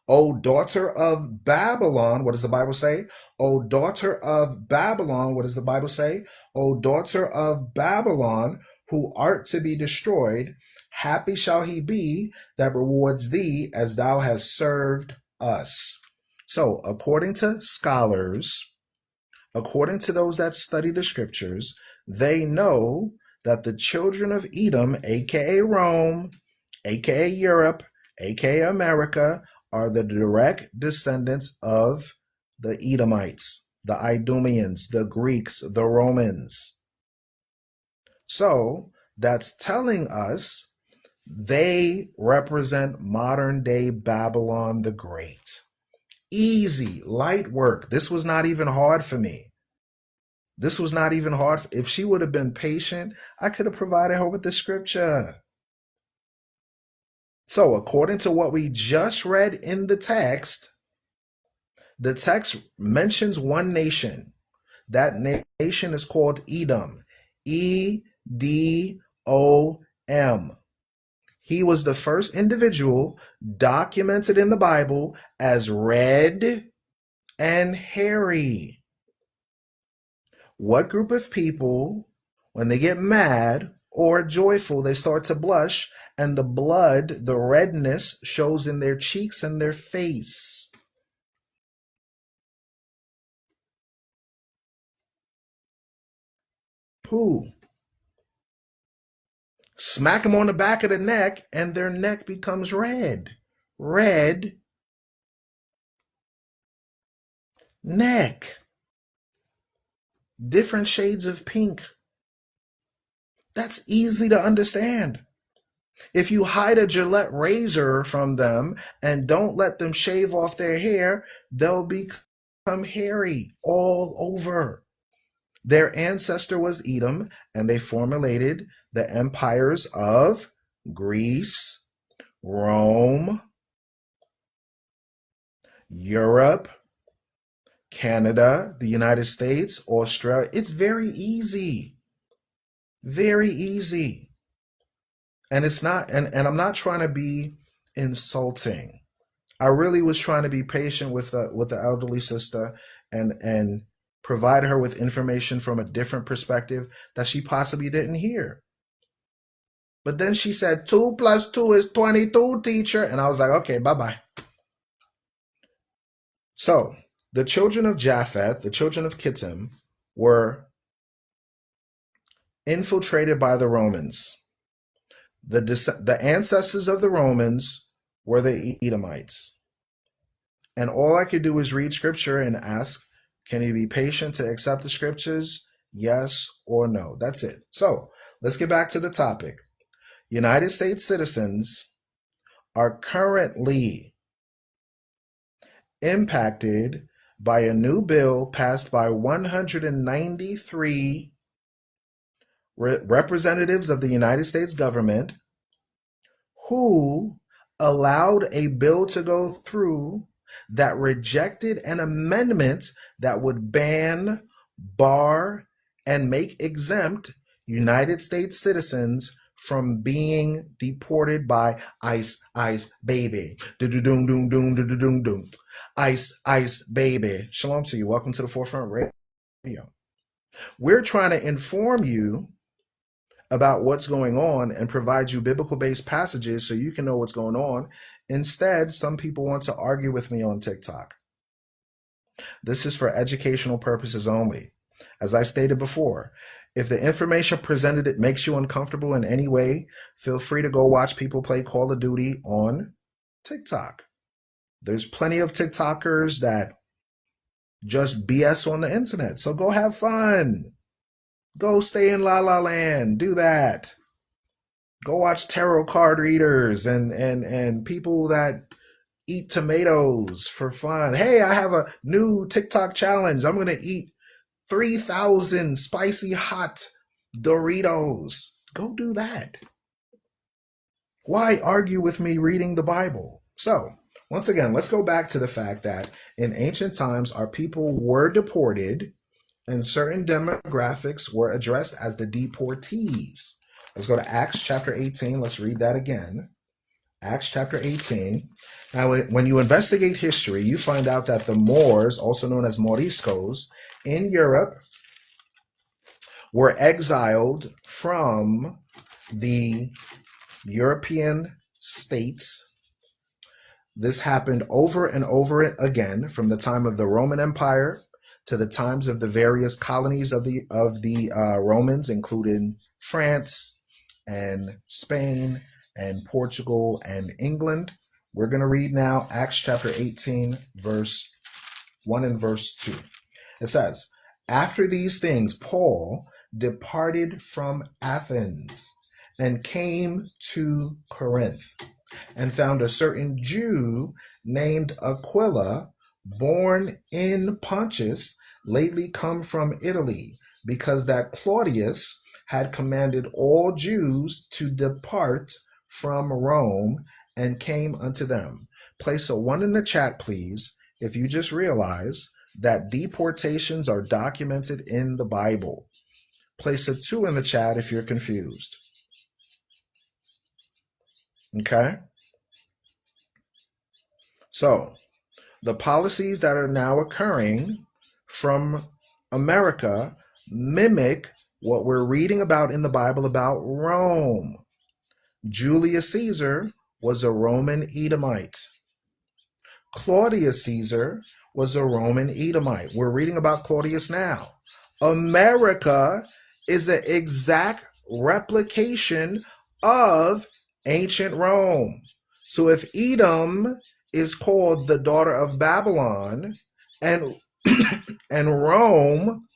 S1: O daughter of Babylon, what does the Bible say? O daughter of Babylon, what does the Bible say? O daughter of Babylon, who art to be destroyed, happy shall he be that rewards thee as thou hast served us. So, according to scholars, according to those that study the scriptures, they know that the children of Edom, aka Rome, aka Europe, aka America, are the direct descendants of the Edomites, the Idumeans, the Greeks, the Romans. So that's telling us they represent modern day Babylon the Great. Easy, light work. This was not even hard for me. This was not even hard. If she would have been patient, I could have provided her with the scripture. So, according to what we just read in the text mentions one nation. That nation is called Edom. Edom. He was the first individual documented in the Bible as red and hairy. What group of people, when they get mad or joyful, they start to blush, and the blood, the redness, shows in their cheeks and their face? Who? Smack them on the back of the neck, and their neck becomes red. Red neck. Different shades of pink. That's easy to understand. If you hide a Gillette razor from them and don't let them shave off their hair, they'll become hairy all over. Their ancestor was Edom, and they formulated the empires of Greece, Rome, Europe, Canada, the United States, Australia. It's very easy. Very easy. And it's not, and I'm not trying to be insulting. I really was trying to be patient with the elderly sister and provide her with information from a different perspective that she possibly didn't hear. But then she said 2 + 2 is 22, teacher. And I was like, okay, bye-bye. So the children of Japheth, the children of Kittim, were infiltrated by the Romans. The ancestors of the Romans were the Edomites. And all I could do is read scripture and ask, can you be patient to accept the scriptures? Yes or no. That's it. So let's get back to the topic. United States citizens are currently impacted by a new bill passed by 193 representatives of the United States government who allowed a bill to go through that rejected an amendment that would ban, bar, and make exempt United States citizens from being deported by ICE, ICE, baby. Do-do-doom, doom, doom, do-do-doom, doom. ICE, ICE, baby. Shalom to you. Welcome to the Forefront Radio. We're trying to inform you about what's going on and provide you biblical-based passages so you can know what's going on. Instead, some people want to argue with me on TikTok. This is for educational purposes only. As I stated before, if the information presented it makes you uncomfortable in any way, feel free to go watch people play Call of Duty on TikTok. There's plenty of TikTokers that just BS on the internet, so go have fun. Go stay in La La Land. Do that. Go watch tarot card readers and people that eat tomatoes for fun. Hey, I have a new TikTok challenge. I'm going to eat 3,000 spicy hot Doritos. Go do that. Why argue with me reading the Bible? So, once again, let's go back to the fact that in ancient times, our people were deported and certain demographics were addressed as the deportees. Let's go to Acts chapter 18. Let's read that again. Acts chapter 18. Now, when you investigate history, you find out that the Moors, also known as Moriscos, in Europe were exiled from the European states. This happened over and over again from the time of the Roman Empire to the times of the various colonies of the Romans, including France and Spain and Portugal and England. We're going to read now Acts chapter 18, verse 1 and verse 2. It says, "After these things, Paul departed from Athens and came to Corinth, and found a certain Jew named Aquila, born in Pontus, lately come from Italy, because that Claudius had commanded all Jews to depart from Rome, and came unto them." Place a 1 in the chat, please, if you just realize that deportations are documented in the Bible. Place a 2 in the chat if you're confused. Okay? So, the policies that are now occurring from America mimic what we're reading about in the Bible about Rome. Julius Caesar was a Roman Edomite. Claudius Caesar was a Roman Edomite. We're reading about Claudius now. America is an exact replication of ancient Rome. So if Edom is called the daughter of Babylon, and and Rome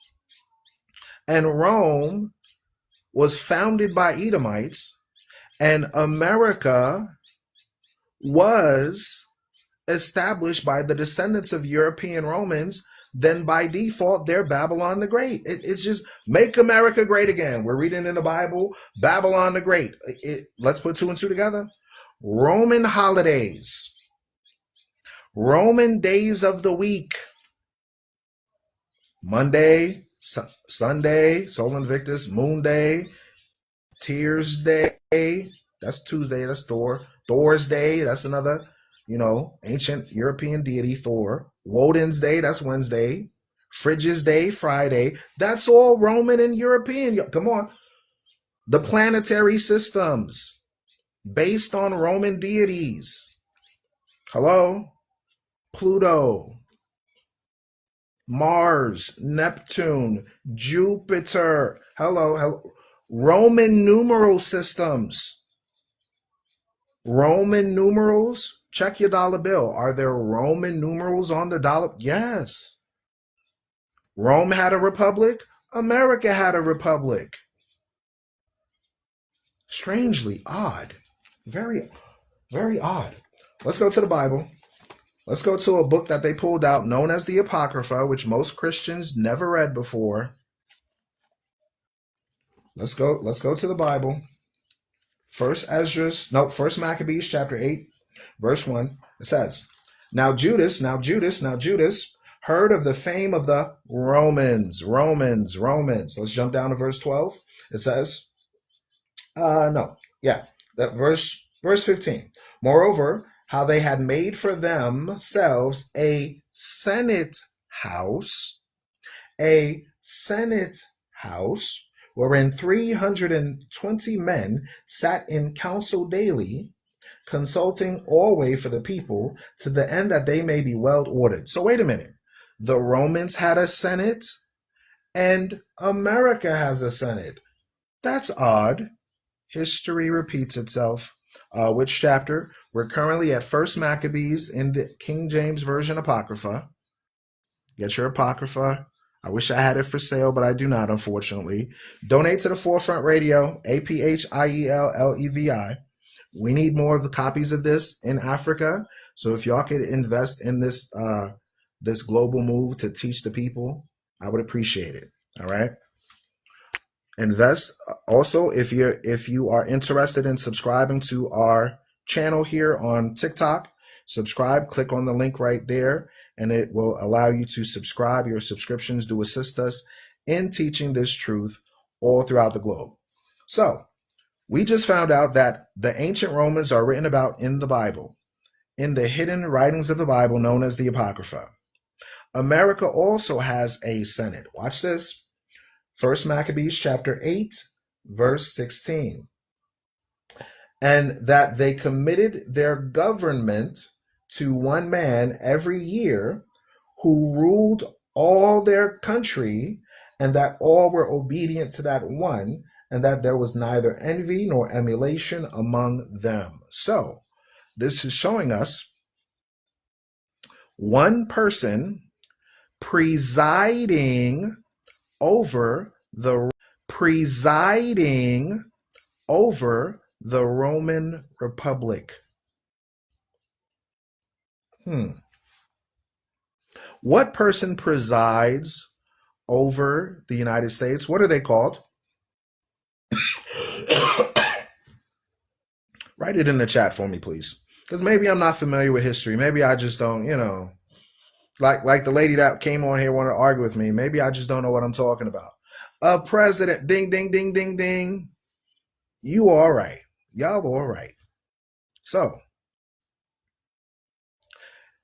S1: was founded by Edomites, and America was established by the descendants of European Romans, then by default they're Babylon the Great. It's just make America great again. We're reading in the Bible, Babylon the Great. Let's put 2 and 2 together. Roman holidays, Roman days of the week: Monday, Sunday, Sol Invictus, Moon Day, Tears Day, that's Tuesday, that's Thor. Thor's Day, that's another, ancient European deity, Thor. Woden's Day, that's Wednesday. Frigid's Day, Friday. That's all Roman and European. Come on. The planetary systems based on Roman deities. Hello? Pluto, Mars, Neptune, Jupiter. Hello. Roman numeral systems. Roman numerals. Check your dollar bill. Are there Roman numerals on the dollar? Yes. Rome had a republic. America had a republic. Strangely odd. Very, very odd. Let's go to the Bible. Let's go to a book that they pulled out known as the Apocrypha, which most Christians never read before. Let's go to the Bible. First Maccabees chapter 8, verse 1. It says, Now Judas heard of the fame of the Romans. Let's jump down to verse 12. It says, verse 15. Moreover, how they had made for themselves a senate house, wherein 320 men sat in council daily, consulting always for the people, to the end that they may be well ordered. So wait a minute. The Romans had a senate, and America has a senate. That's odd. History repeats itself. Which chapter? We're currently at First Maccabees in the King James Version Apocrypha. Get your Apocrypha. I wish I had it for sale, but I do not, unfortunately. Donate to the Forefront Radio, APHIELLEVI. We need more of the copies of this in Africa. So if y'all could invest in this this global move to teach the people, I would appreciate it. All right. Invest. Also, if you are interested in subscribing to our channel here on TikTok, subscribe. Click on the link right there, and it will allow you to subscribe. Your subscriptions do assist us in teaching this truth all throughout the globe. So, we just found out that the ancient Romans are written about in the Bible, in the hidden writings of the Bible known as the Apocrypha. America also has a senate. Watch this. First Maccabees chapter 8, verse 16. And that they committed their government to one man every year, who ruled all their country, and that all were obedient to that one, and that there was neither envy nor emulation among them. So, this is showing us one person presiding over the presiding over the Roman Republic. What person presides over the United States? What are they called? Write it in the chat for me, please. Because maybe I'm not familiar with history. Maybe I just don't, like the lady that came on here wanted to argue with me. Maybe I just don't know what I'm talking about. President, ding, ding, ding, ding, ding. You all right. Y'all all right. So,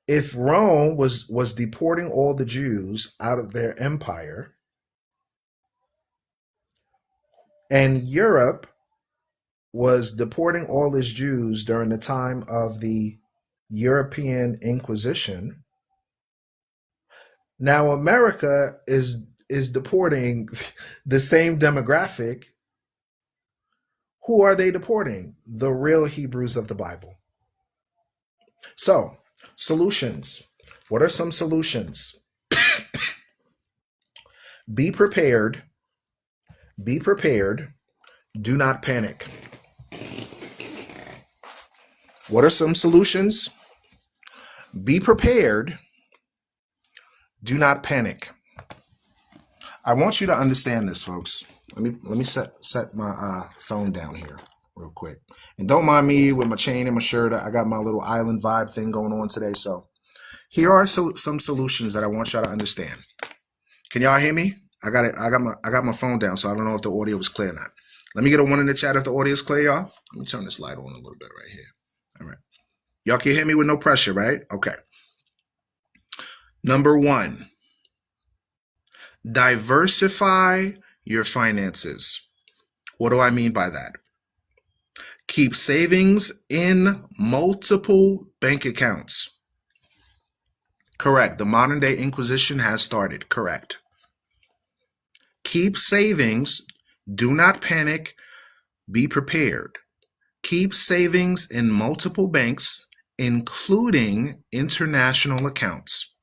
S1: if Rome was deporting all the Jews out of their empire, and Europe was deporting all its Jews during the time of the European Inquisition, now America is deporting the same demographic. Who are they deporting? The real Hebrews of the Bible. So, solutions. What are some solutions? Be prepared. Be prepared. Do not panic. What are some solutions? Be prepared. Do not panic. I want you to understand this, folks. Let me set my phone down here real quick. And don't mind me with my chain and my shirt. I got my little island vibe thing going on today. So here are some solutions that I want y'all to understand. Can y'all hear me? I got my phone down, so I don't know if the audio was clear or not. Let me get a 1 in the chat if the audio is clear, y'all. Let me turn this light on a little bit right here. All right. Y'all can hear me with no pressure, right? Okay. Number 1, diversify your finances. What do I mean by that? Keep savings in multiple bank accounts. Correct. The modern day Inquisition has started. Correct. Keep savings. Do not panic. Be prepared. Keep savings in multiple banks, including international accounts.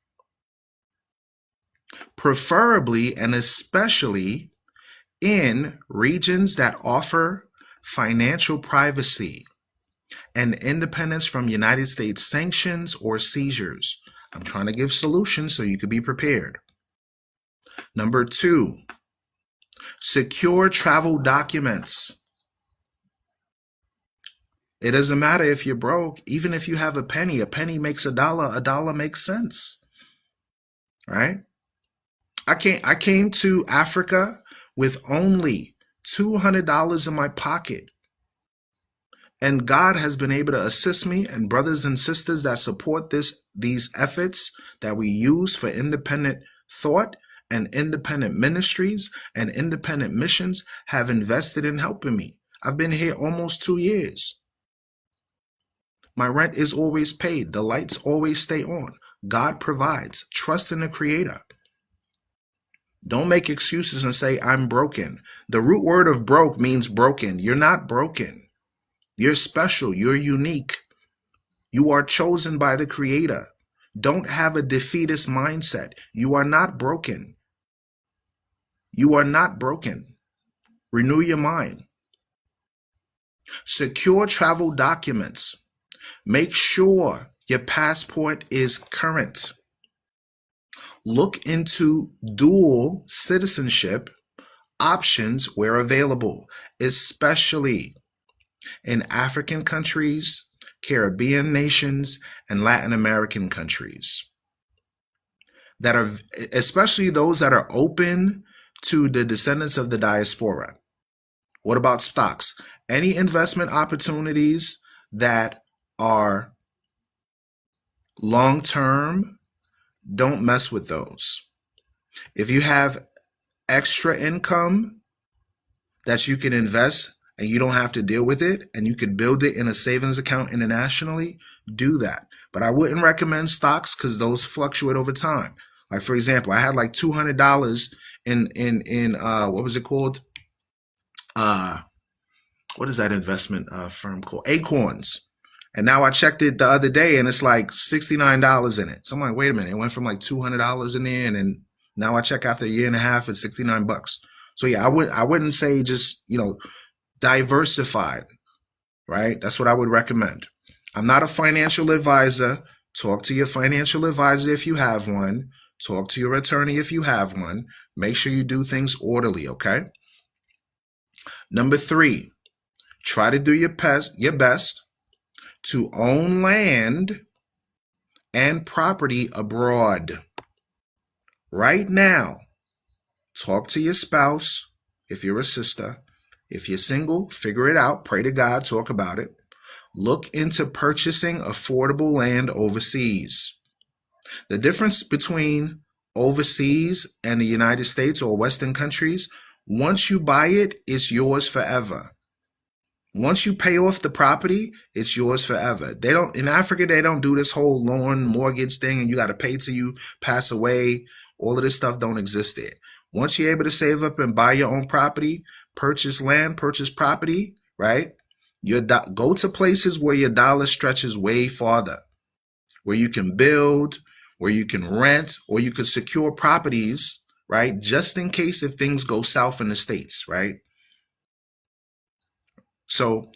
S1: Preferably and especially in regions that offer financial privacy and independence from United States sanctions or seizures. I'm trying to give solutions so you could be prepared. Number 2, secure travel documents. It doesn't matter if you're broke. Even if you have a penny makes a dollar makes sense. Right? I came to Africa with only $200 in my pocket. And God has been able to assist me and brothers and sisters that support these efforts that we use for independent thought and independent ministries and independent missions have invested in helping me. I've been here almost 2 years. My rent is always paid. The lights always stay on. God provides. Trust in the Creator. Don't make excuses and say, I'm broken. The root word of broke means broken. You're not broken. You're special. You're unique. You are chosen by the Creator. Don't have a defeatist mindset. You are not broken. You are not broken. Renew your mind. Secure travel documents. Make sure your passport is current. Look into dual citizenship options where available, especially in African countries, Caribbean nations, and Latin American countries that are, especially those that are open to the descendants of the diaspora. What about stocks? Any investment opportunities that are long-term, don't mess with those. If you have extra income that you can invest and you don't have to deal with it and you could build it in a savings account internationally, do that. But I wouldn't recommend stocks because those fluctuate over time. Like, for example, I had like $200 in what was it called? uh, what is that investment firm called? Acorns. And now I checked it the other day and it's like $69 in it. So I'm like, wait a minute, it went from like $200 in there, and then now I check after a year and a half, it's $69. So yeah, I wouldn't say just, diversified, right? That's what I would recommend. I'm not a financial advisor. Talk to your financial advisor if you have one. Talk to your attorney if you have one. Make sure you do things orderly, okay? Number 3, try to do your best to own land and property abroad. Right now, talk to your spouse if you're a sister. If you're single, figure it out. Pray to God, talk about it. Look into purchasing affordable land overseas. The difference between overseas and the United States or Western countries, once you buy it, it's yours forever. Once you pay off the property, it's yours forever. In Africa, they don't do this whole loan mortgage thing and you got to pay till you pass away. All of this stuff don't exist there. Once you're able to save up and buy your own property, purchase land, purchase property, right? Go to places where your dollar stretches way farther, where you can build, where you can rent, or you could secure properties, right? Just in case if things go south in the States, right? So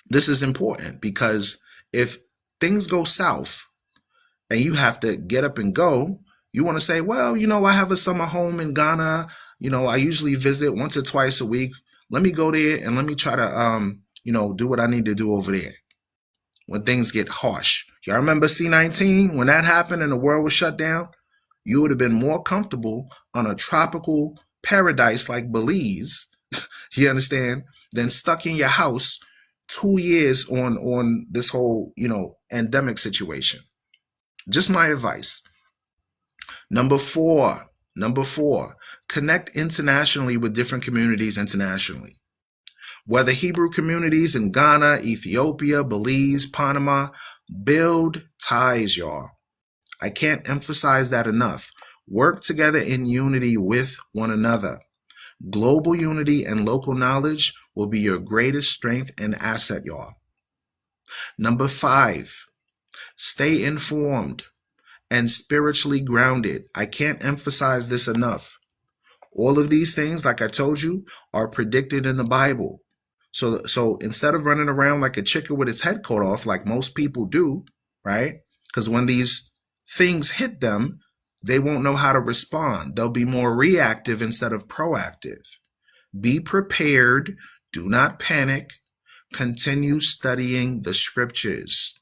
S1: this is important because if things go south and you have to get up and go, you want to say, well, I have a summer home in Ghana. I usually visit once or twice a week. Let me go there and let me try to, do what I need to do over there when things get harsh. Y'all remember C-19? When that happened and the world was shut down, you would have been more comfortable on a tropical paradise like Belize, you understand, than stuck in your house 2 years on this whole, endemic situation. Just my advice. Number four, connect internationally with different communities internationally. Whether Hebrew communities in Ghana, Ethiopia, Belize, Panama, build ties, y'all. I can't emphasize that enough. Work together in unity with one another. Global unity and local knowledge will be your greatest strength and asset, y'all. Number 5, stay informed and spiritually grounded. I can't emphasize this enough. All of these things, like I told you, are predicted in the Bible. So instead of running around like a chicken with its head cut off, like most people do, right? Because when these things hit them, they won't know how to respond. They'll be more reactive instead of proactive. Be prepared. Do not panic. Continue studying the scriptures.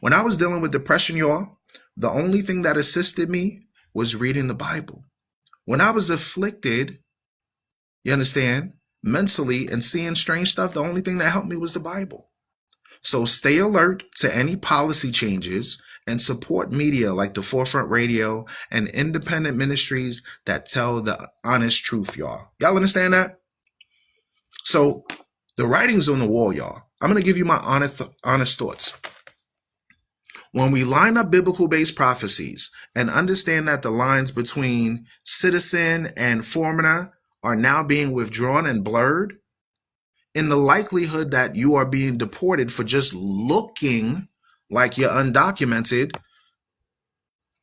S1: When I was dealing with depression, y'all, the only thing that assisted me was reading the Bible. When I was afflicted, you understand, mentally and seeing strange stuff, the only thing that helped me was the Bible. So stay alert to any policy changes and support media like the Forefront Radio and independent ministries that tell the honest truth, y'all. Y'all understand that? So the writing's on the wall, y'all. I'm going to give you my honest thoughts. When we line up biblical-based prophecies and understand that the lines between citizen and foreigner are now being withdrawn and blurred, in the likelihood that you are being deported for just looking like you're undocumented,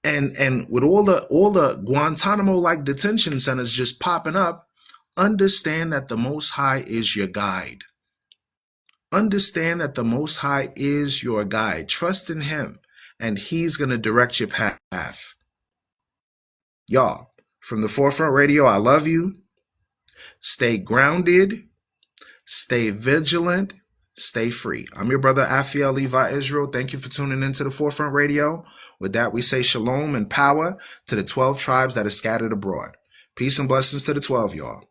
S1: and with all the Guantanamo-like detention centers just popping up, understand that the Most High is your guide. Understand that the Most High is your guide. Trust in Him, and He's going to direct your path. Y'all, from the Forefront Radio, I love you. Stay grounded. Stay vigilant. Stay free. I'm your brother, Afiel Levi Israel. Thank you for tuning into the Forefront Radio. With that, we say shalom and power to the 12 tribes that are scattered abroad. Peace and blessings to the 12, y'all.